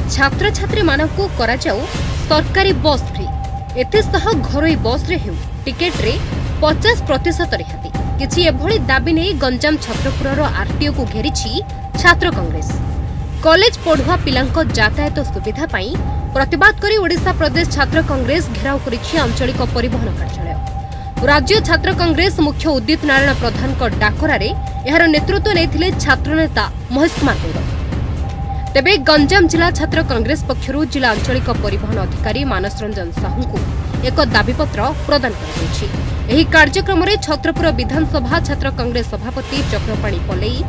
छात्र छात्री मानकु करा जाऊ सरकारी बस फ्री एतेसह घरोई बस रे हेउ टिकेट रे 50% रिहाती किछि एभଳି दाबी नै गंजाम छत्रपुरर आरटीओ को घेरिछि छात्र कांग्रेस। कॉलेज पढ़ुआ पिलांको यातायात सुविधा पाई प्रतिवाद करी ओडिशा प्रदेश छात्र कांग्रेस घेराव करिछि आंचलिक परिवहन कार्यालय। राज्य छात्र कांग्रेस मुख्य उदित नारायण प्रधान को डाकरारे एहार नेतृत्व नेथिले छात्र नेता महेश कुमार गौड़। तेबे गंजाम जिला छात्र कांग्रेस पक्षरु जिला आंचलिक परिवहन अधिकारी मानस रंजन साहू को एक दाबीपत्र प्रदान कराଯାଇଛି। एही कार्यक्रम रे छत्रपुर विधानसभा छात्र कांग्रेस सभापति चक्रपाणी पलेई,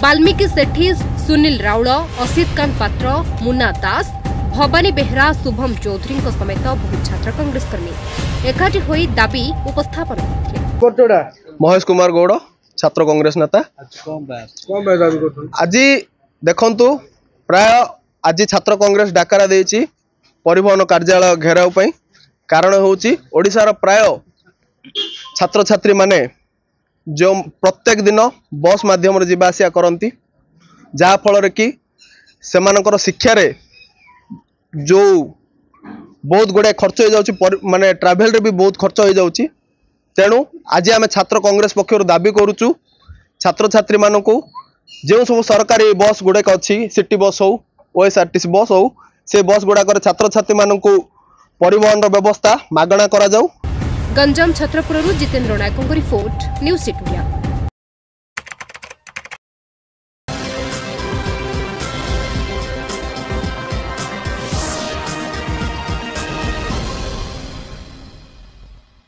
वाल्मीकि सेठी, सुनील राउल, असित कांत पात्र, मुन्ना दास, भवानी बेहरा, शुभम चौधरी समेत बहु छात्र कांग्रेस कर्मी एकाठी होई दाबी उपस्थापन करथिले। महेश कुमार गौड़ छात्र कांग्रेस नेता। आज देखंतु प्राय आज छात्र कांग्रेस डाकरा देछि परिवहन कार्यालय घेराव पई। कारण होछि ओडिशार प्राय छात्र छात्री माने जो प्रत्येक दिन बस माध्यम जीवा आसिया करती जहा फल कि सेमानकर शिक्षा रे जो बहुत गुड़े खर्च हो जाउछि माने ट्रैवल रे भी बहुत खर्च हो जाउछि। तेणु आज आम छात्र कांग्रेस पक्षर दाबी करूचु छात्र छात्री मानकु जो सब सरकारी बस गुड़ाक अच्छी सिटी बस हो ओएसआरटीसी बस हो से बस गुड़ाक छात्र छात्री मानकु परिवहन व्यवस्था मागणा करा जाऊ। गंजाम छत्रपुरରୁ जितेन्द्र नायकଙ୍କ रिपोर्ट न्यूज सिटी।